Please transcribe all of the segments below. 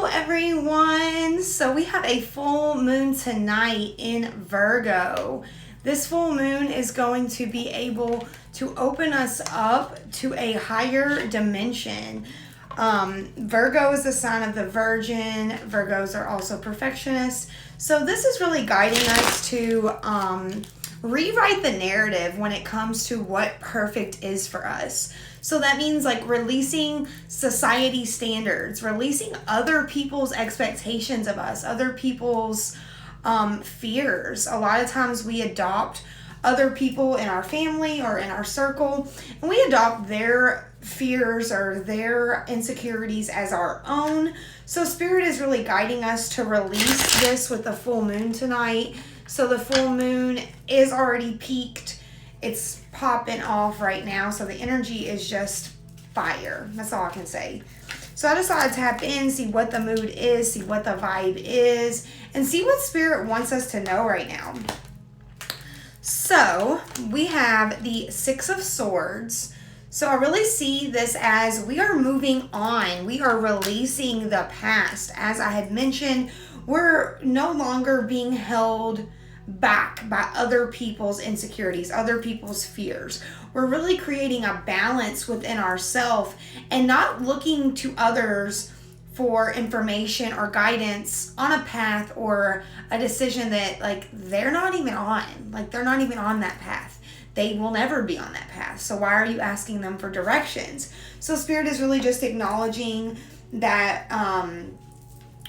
Hello everyone. So we have a full moon tonight in Virgo. This full moon is going to be able to open us up to a higher dimension. Virgo is the sign of the Virgin. Virgos are also perfectionists. So this is really guiding us to rewrite the narrative when it comes to what perfect is for us. So that means like releasing society standards, releasing other people's expectations of us, other people's fears. A lot of times we adopt other people in our family or in our circle, and we adopt their fears or their insecurities as our own. So Spirit is really guiding us to release this with the full moon tonight. So the full moon is already peaked. It's popping off right now. So the energy is just fire. That's all I can say. So I decided to tap in, see what the mood is, see what the vibe is, and see what Spirit wants us to know right now. So we have the Six of Swords. So I really see this as we are moving on. We are releasing the past. As I had mentioned, we're no longer being held back by other people's insecurities, other people's fears. We're really creating a balance within ourselves and not looking to others for information or guidance on a path or a decision that like they're not even on. Like they're not even on that path. They will never be on that path. So why are you asking them for directions? So Spirit is really just acknowledging that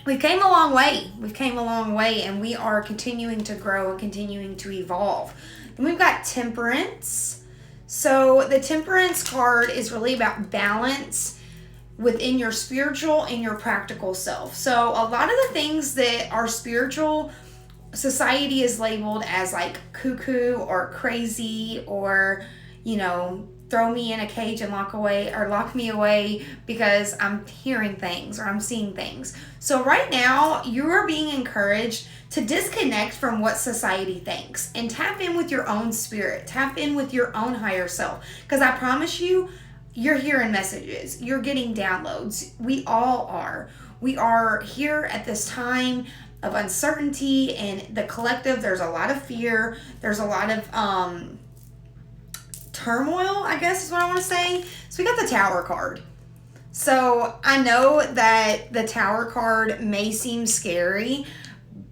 we've came a long way. We've came a long way, and we are continuing to grow and continuing to evolve. Then we've got Temperance. So the Temperance card is really about balance within your spiritual and your practical self. So a lot of the things that are spiritual, society is labeled as like cuckoo or crazy or, you know, throw me in a cage and lock me away because I'm hearing things or I'm seeing things. So right now you are being encouraged to disconnect from what society thinks and tap in with your own spirit, tap in with your own higher self. Because I promise you, you're hearing messages, you're getting downloads. We all are. We are here at this time of uncertainty and the collective. There's a lot of fear. There's a lot of turmoil, I guess is what I want to say. So we got the Tower card. So I know that the Tower card may seem scary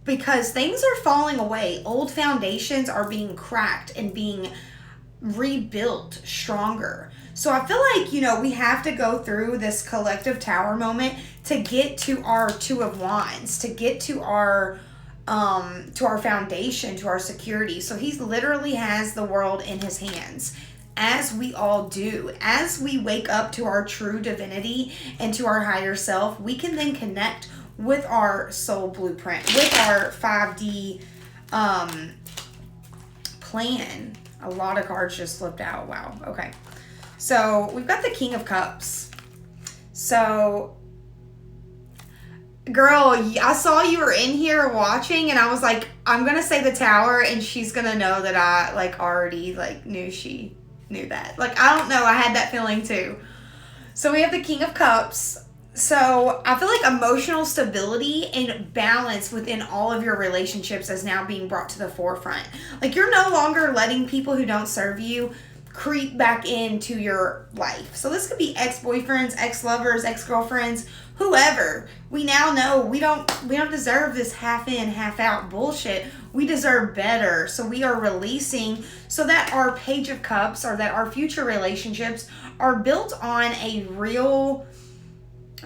because things are falling away. Old foundations are being cracked and being rebuilt stronger. So I feel like, you know, we have to go through this collective Tower moment to get to our Two of Wands, to get to our foundation, to our security. So he literally has the world in his hands, as we all do. As we wake up to our true divinity and to our higher self, we can then connect with our soul blueprint, with our 5D plan. A lot of cards just slipped out. Wow. Okay. So we've got the King of Cups. So girl, I saw you were in here watching and I was like, I'm going to say the Tower and she's going to know that I like already like knew she knew that. Like, I don't know. I had that feeling too. So we have the King of Cups. So I feel like emotional stability and balance within all of your relationships is now being brought to the forefront. Like, you're no longer letting people who don't serve you creep back into your life. So this could be ex-boyfriends, ex-lovers, ex-girlfriends, whoever. We now know we don't deserve this half in, half out bullshit. We deserve better. So we are releasing so that our Page of Cups or that our future relationships are built on a real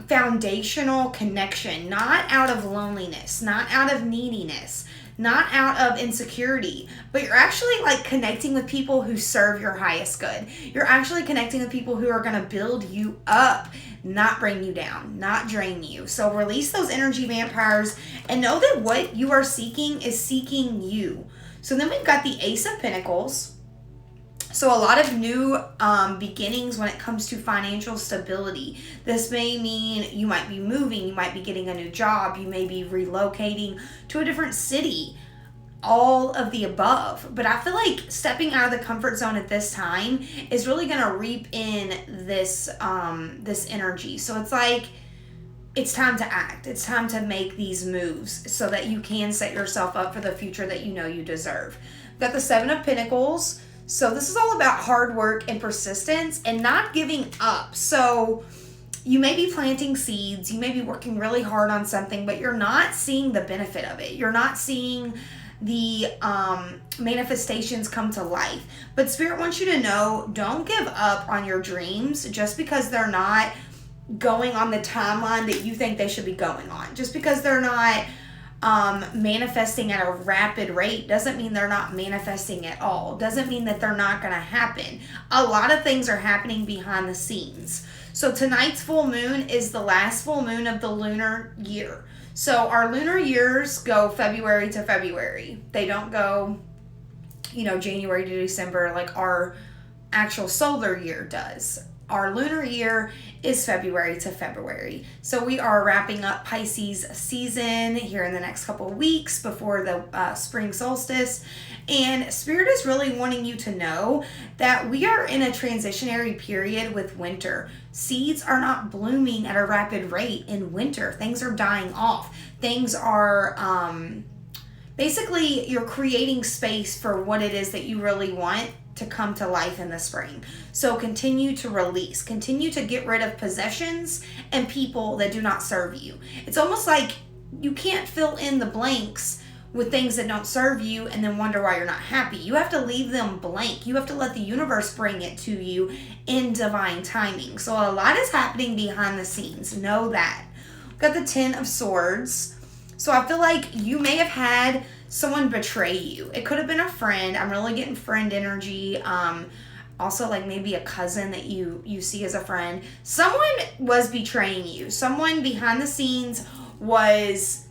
foundational connection, not out of loneliness, not out of neediness, not out of insecurity, but you're actually like connecting with people who serve your highest good. You're actually connecting with people who are going to build you up, not bring you down, not drain you. So release those energy vampires and know that what you are seeking is seeking you. So then we've got the Ace of Pentacles. So a lot of new beginnings when it comes to financial stability. This may mean you might be moving, you might be getting a new job, you may be relocating to a different city, all of the above. But I feel like stepping out of the comfort zone at this time is really going to reap in this this energy. So it's like it's time to act. It's time to make these moves so that you can set yourself up for the future that you know you deserve. We've got the Seven of Pentacles. So this is all about hard work and persistence and not giving up. So you may be planting seeds, you may be working really hard on something, but you're not seeing the benefit of it. You're not seeing the manifestations come to life. But Spirit wants you to know, don't give up on your dreams just because they're not going on the timeline that you think they should be going on. Just because they're not manifesting at a rapid rate doesn't mean they're not manifesting at all. Doesn't mean that they're not going to happen. A lot of things are happening behind the scenes. So tonight's full moon is the last full moon of the lunar year. So our lunar years go February to February. They don't go, January to December like our actual solar year does. Our lunar year is February to February. So we are wrapping up Pisces season here in the next couple of weeks before the spring solstice. And Spirit is really wanting you to know that we are in a transitionary period with winter. Seeds are not blooming at a rapid rate in winter. Things are dying off. Things are basically you're creating space for what it is that you really want to come to life in the spring. So continue to release, continue to get rid of possessions and people that do not serve you. It's almost like you can't fill in the blanks with things that don't serve you and then wonder why you're not happy. You have to leave them blank. You have to let the universe bring it to you in divine timing. So a lot is happening behind the scenes. Know that. We've got the Ten of Swords. So I feel like you may have had someone betray you. It could have been a friend. I'm really getting friend energy. Also like maybe a cousin that you see as a friend. Someone was betraying you. Someone behind the scenes was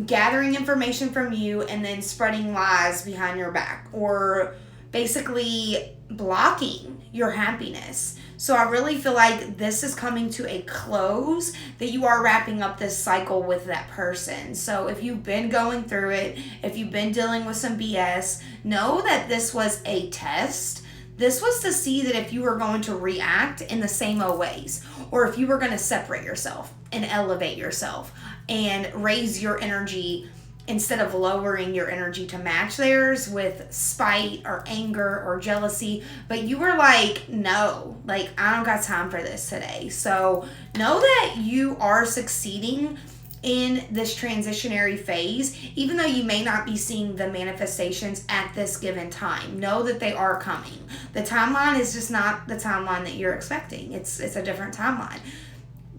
gathering information from you and then spreading lies behind your back, or basically blocking your happiness. So I really feel like this is coming to a close, that you are wrapping up this cycle with that person. So if you've been going through it, if you've been dealing with some BS, know that this was a test. This was to see that if you were going to react in the same old ways, or if you were going to separate yourself and elevate yourself and raise your energy instead of lowering your energy to match theirs with spite or anger or jealousy. But you were like, no, like I don't got time for this today. So know that you are succeeding in this transitionary phase, even though you may not be seeing the manifestations at this given time. Know that they are coming. The timeline is just not the timeline that you're expecting. It's a different timeline.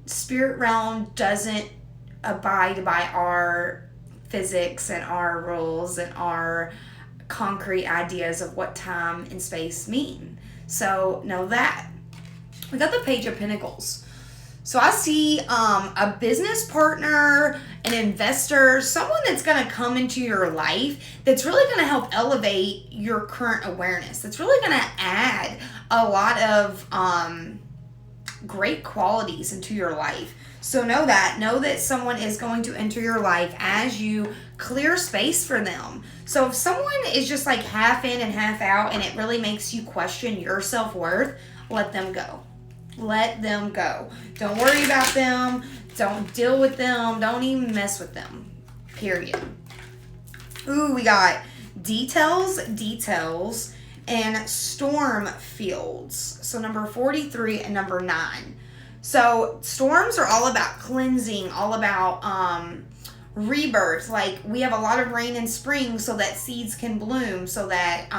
Spirit realm doesn't abide by our physics and our rules and our concrete ideas of what time and space mean. So know that. We got the Page of Pentacles. So I see a business partner, an investor, someone that's going to come into your life that's really going to help elevate your current awareness. That's really going to add a lot of great qualities into your life. So know that someone is going to enter your life as you clear space for them. So if someone is just like half in and half out and it really makes you question your self-worth, let them go. Let them go. Don't worry about them. Don't deal with them. Don't even mess with them. Period. Ooh, we got details, and storm fields. So number 43 and number 9. So storms are all about cleansing, all about rebirth. Like we have a lot of rain in spring so that seeds can bloom, so that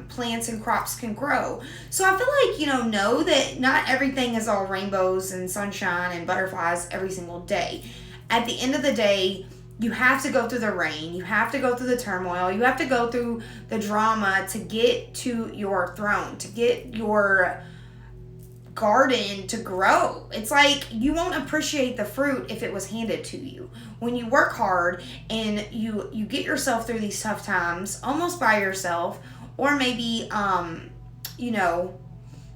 plants and crops can grow. So I feel like, know that not everything is all rainbows and sunshine and butterflies every single day. At the end of the day, you have to go through the rain. You have to go through the turmoil. You have to go through the drama to get to your throne, to get your garden to grow. It's like you won't appreciate the fruit if it was handed to you. When you work hard and you get yourself through these tough times almost by yourself, or maybe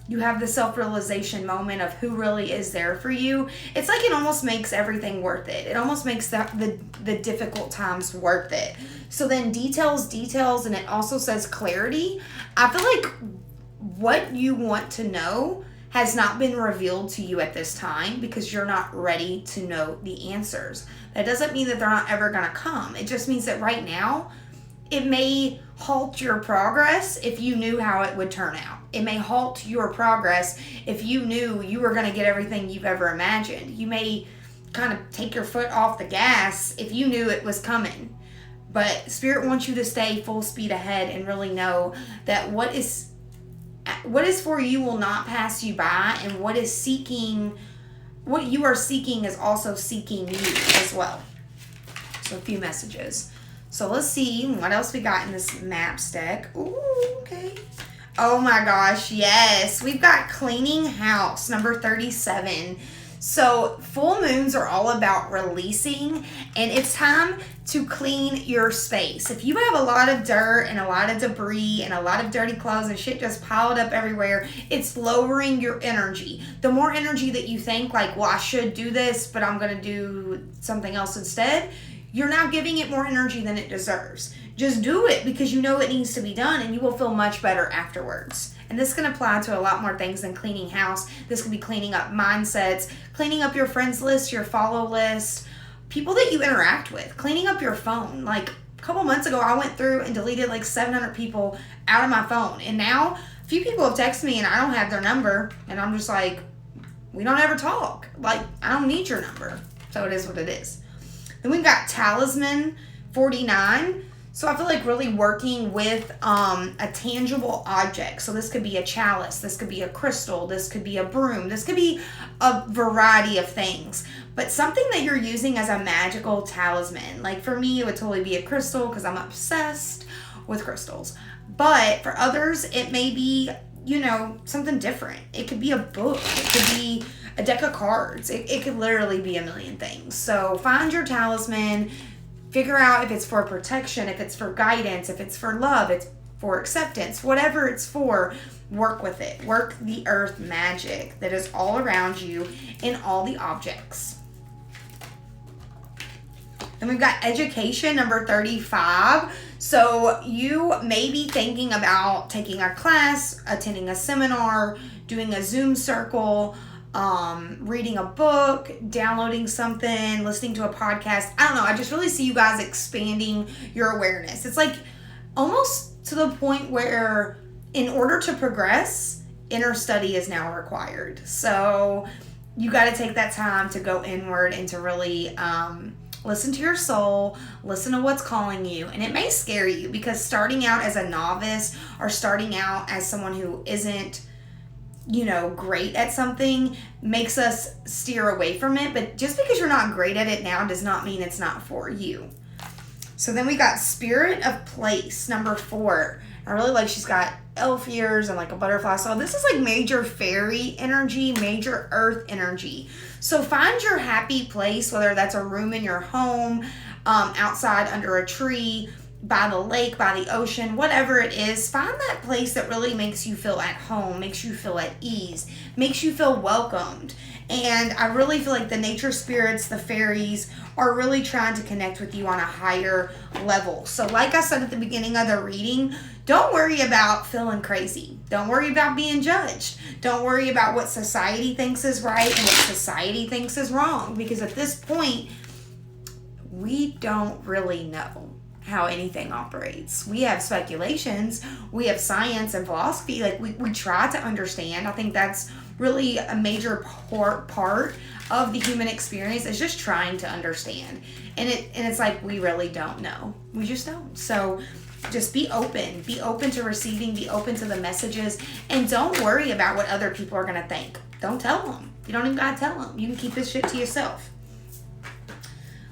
you have the self-realization moment of who really is there for you. It's like it almost makes everything worth it. It almost makes the difficult times worth it. So then details, and it also says clarity. I feel like what you want to know has not been revealed to you at this time because you're not ready to know the answers. That doesn't mean that they're not ever going to come. It just means that right now, it may halt your progress if you knew how it would turn out. It may halt your progress if you knew you were going to get everything you've ever imagined. You may kind of take your foot off the gas if you knew it was coming. But Spirit wants you to stay full speed ahead and really know that what is for you will not pass you by, and what you are seeking is also seeking you as well. So a few messages. So let's see what else we got in this maps deck. Ooh, okay. Oh my gosh, yes. We've got cleaning house, number 37. So full moons are all about releasing, and it's time to clean your space. If you have a lot of dirt and a lot of debris and a lot of dirty clothes and shit just piled up everywhere, it's lowering your energy. The more energy that you think like, well, I should do this, but I'm going to do something else instead, you're now giving it more energy than it deserves. Just do it because you know it needs to be done, and you will feel much better afterwards. And this can apply to a lot more things than cleaning house. This could be cleaning up mindsets, cleaning up your friends list, your follow list, people that you interact with, cleaning up your phone. Like a couple months ago, I went through and deleted like 700 people out of my phone. And now a few people have texted me and I don't have their number. And I'm just like, we don't ever talk. Like, I don't need your number. So it is what it is. Then we've got Talisman 49. So I feel like really working with a tangible object. So this could be a chalice, this could be a crystal, this could be a broom, this could be a variety of things. But something that you're using as a magical talisman. Like for me, it would totally be a crystal because I'm obsessed with crystals. But for others, it may be, something different. It could be a book. It could be a deck of cards. It could literally be a million things. So find your talisman. Figure out if it's for protection, if it's for guidance, if it's for love, it's for acceptance, whatever it's for, work with it. Work the earth magic that is all around you in all the objects. Then we've got education, number 35. So you may be thinking about taking a class, attending a seminar, doing a Zoom circle, reading a book, downloading something, listening to a podcast. I don't know. I just really see you guys expanding your awareness. It's like almost to the point where in order to progress, inner study is now required. So you got to take that time to go inward and to really listen to your soul, listen to what's calling you. And it may scare you because starting out as a novice or starting out as someone who isn't great at something makes us steer away from it. But just because you're not great at it now does not mean it's not for you. So then we got spirit of place, number 4. I really like she's got elf ears and like a butterfly. So this is like major fairy energy, major earth energy. So find your happy place, whether that's a room in your home, outside under a tree, by the lake, by the ocean, whatever it is. Find that place that really makes you feel at home, makes you feel at ease, makes you feel welcomed. And I really feel like the nature spirits, the fairies, are really trying to connect with you on a higher level. So like I said at the beginning of the reading, don't worry about feeling crazy. Don't worry about being judged. Don't worry about what society thinks is right and what society thinks is wrong. Because at this point, we don't really know how anything operates. We have speculations, we have science and philosophy. Like we try to understand. I think that's really a major part of the human experience, is just trying to understand. And it's like we really don't know. We just don't. So just be open to receiving, be open to the messages, and don't worry about what other people are going to think. Don't tell them. You don't even got to tell them. You can keep this shit to yourself.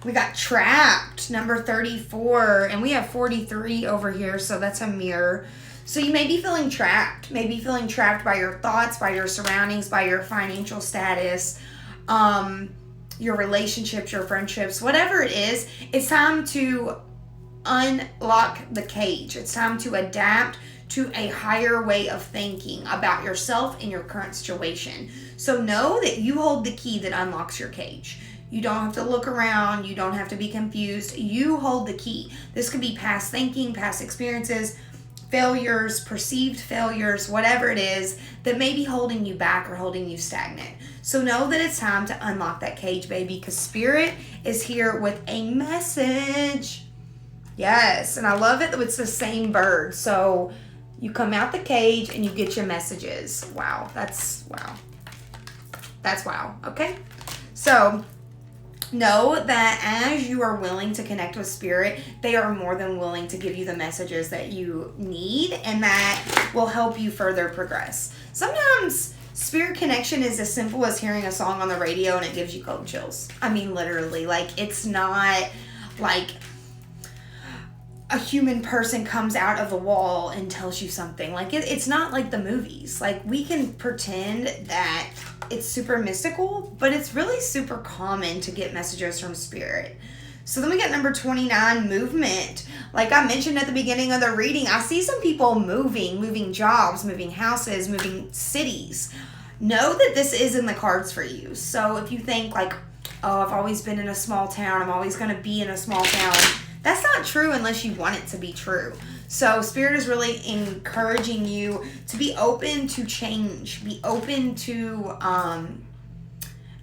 We got trapped, number 34, and we have 43 over here, so that's a mirror. So you may be feeling trapped, by your thoughts, by your surroundings, by your financial status, your relationships, your friendships, whatever it is. It's time to unlock the cage. It's time to adapt to a higher way of thinking about yourself and your current situation. So know that you hold the key that unlocks your cage. You don't have to look around. You don't have to be confused. You hold the key. This could be past thinking, past experiences, failures, perceived failures, whatever it is that may be holding you back or holding you stagnant. So know that it's time to unlock that cage, baby, because Spirit is here with a message. Yes, and I love it that it's the same bird. So you come out the cage and you get your messages. Wow, that's wow. That's wow, okay? So know that as you are willing to connect with Spirit, they are more than willing to give you the messages that you need, and that will help you further progress. Sometimes Spirit connection is as simple as hearing a song on the radio and it gives you cold chills. I mean, literally, like, it's not like a human person comes out of the wall and tells you something. Like, it's not like the movies. Like, we can pretend that it's super mystical, but it's really super common to get messages from Spirit. So then we got number 29, movement. Like I mentioned at the beginning of the reading, I see some people moving jobs, moving houses, moving cities. Know that this is in the cards for you. So if you think like, oh, I've always been in a small town, I'm always going to be in a small town, that's not true unless you want it to be true. So Spirit is really encouraging you to be open to change, be open to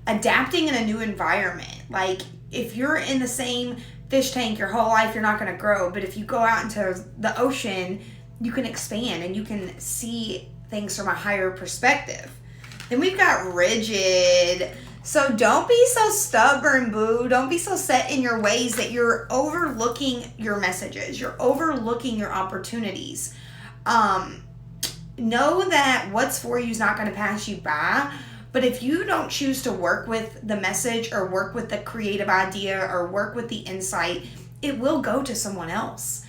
adapting in a new environment. Like, if you're in the same fish tank your whole life, you're not going to grow. But if you go out into the ocean, you can expand and you can see things from a higher perspective. Then we've got rigid. So don't be so stubborn, boo. Don't be so set in your ways that you're overlooking your messages. You're overlooking your opportunities. Know that what's for you is not going to pass you by. But if you don't choose to work with the message or work with the creative idea or work with the insight, it will go to someone else.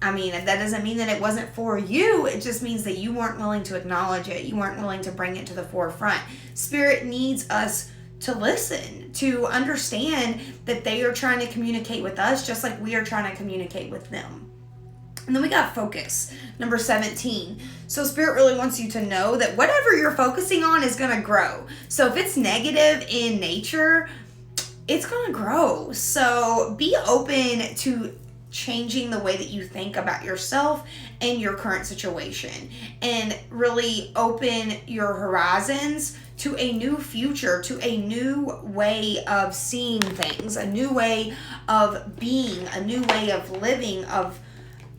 I mean, that doesn't mean that it wasn't for you. It just means that you weren't willing to acknowledge it. You weren't willing to bring it to the forefront. Spirit needs us to listen, to understand that they are trying to communicate with us just like we are trying to communicate with them. And then we got focus, number 17. So Spirit really wants you to know that whatever you're focusing on is going to grow. So if it's negative in nature, it's going to grow. So be open to changing the way that you think about yourself and your current situation, and really open your horizons to a new future, to a new way of seeing things, a new way of being, a new way of living, of,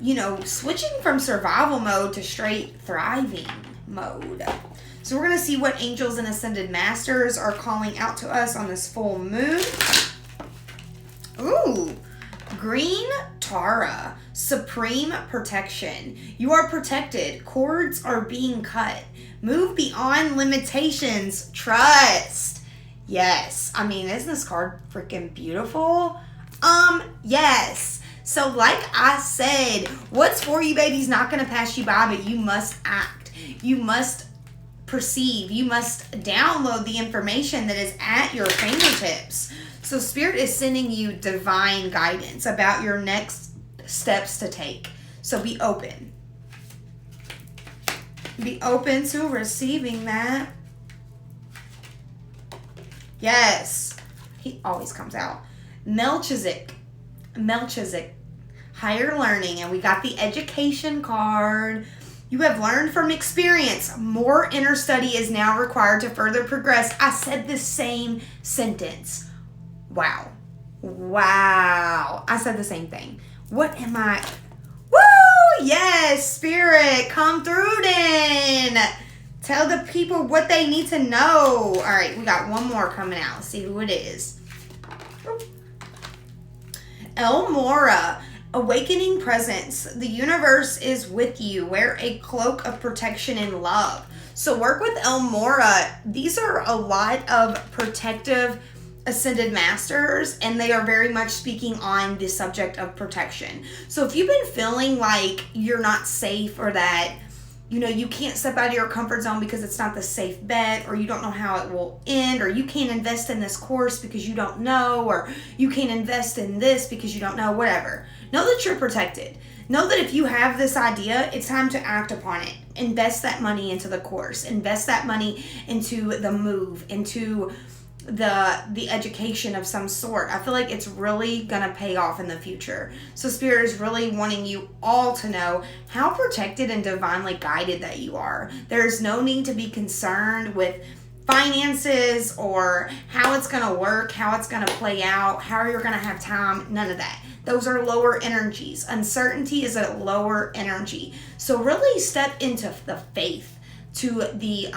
you know, switching from survival mode to straight thriving mode. So we're going to see what angels and ascended masters are calling out to us on this full moon. Ooh, green Tara, supreme protection. You are protected. Cords are being cut. Move beyond limitations. Trust. Yes. I mean, isn't this card freaking beautiful? Yes. So like I said, what's for you, baby, is not going to pass you by, but you must act. You must perceive. You must download the information that is at your fingertips. So Spirit is sending you divine guidance about your next steps to take. So be open. Be open to receiving that. Yes. He always comes out. Melchizedek, higher learning. And we got the education card. You have learned from experience. More inner study is now required to further progress. I said the same sentence. Wow. I said the same thing. What am I? Woo! Yes, Spirit, come through then. Tell the people what they need to know. All right, we got one more coming out. Let's see who it is. El Mora, awakening presence. The universe is with you. Wear a cloak of protection and love. So work with El Mora. These are a lot of protective ascended masters, and they are very much speaking on the subject of protection. So if you've been feeling like you're not safe, or that, you know, you can't step out of your comfort zone because it's not the safe bet, or you don't know how it will end, or you can't invest in this course because you don't know, or you can't invest in this because you don't know, whatever. Know that you're protected. Know that if you have this idea, it's time to act upon it. Invest that money into the course. Invest that money into the move, into the education of some sort. I feel like it's really gonna pay off in the future. So Spirit is really wanting you all to know how protected and divinely guided that you are. There's no need to be concerned with finances or how it's gonna work, how it's gonna play out, how you're gonna have time. None of that. Those are lower energies. Uncertainty is a lower energy. So really step into the faith, to the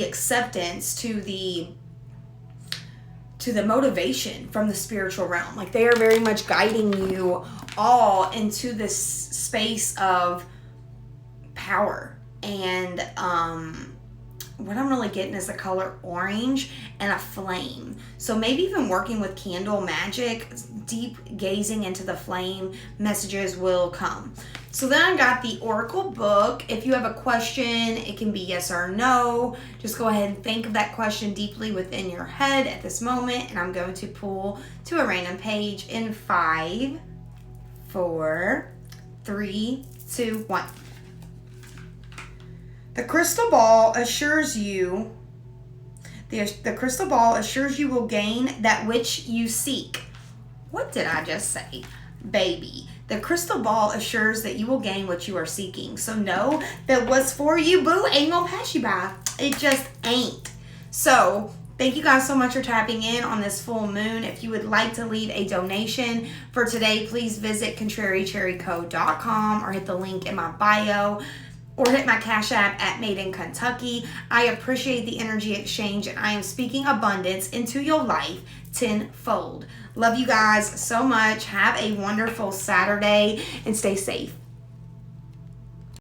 acceptance, to the motivation from the spiritual realm. Like, they are very much guiding you all into this space of power. And what I'm really getting is the color orange and a flame. So maybe even working with candle magic, deep gazing into the flame, messages will come. So then I got the Oracle book. If you have a question, it can be yes or no. Just go ahead and think of that question deeply within your head at this moment. And I'm going to pull to a random page in 5, 4, 3, 2, 1. The crystal ball assures you, the crystal ball assures you will gain that which you seek. What did I just say? Baby. The crystal ball assures that you will gain what you are seeking. So know that what's for you, boo, ain't gonna pass you by. It just ain't. So thank you guys so much for tapping in on this full moon. If you would like to leave a donation for today, please visit contrarycherryco.com or hit the link in my bio, or hit my Cash App at madeinkuntucky. I appreciate the energy exchange, and I am speaking abundance into your life tenfold. Love you guys so much. Have a wonderful Saturday and stay safe.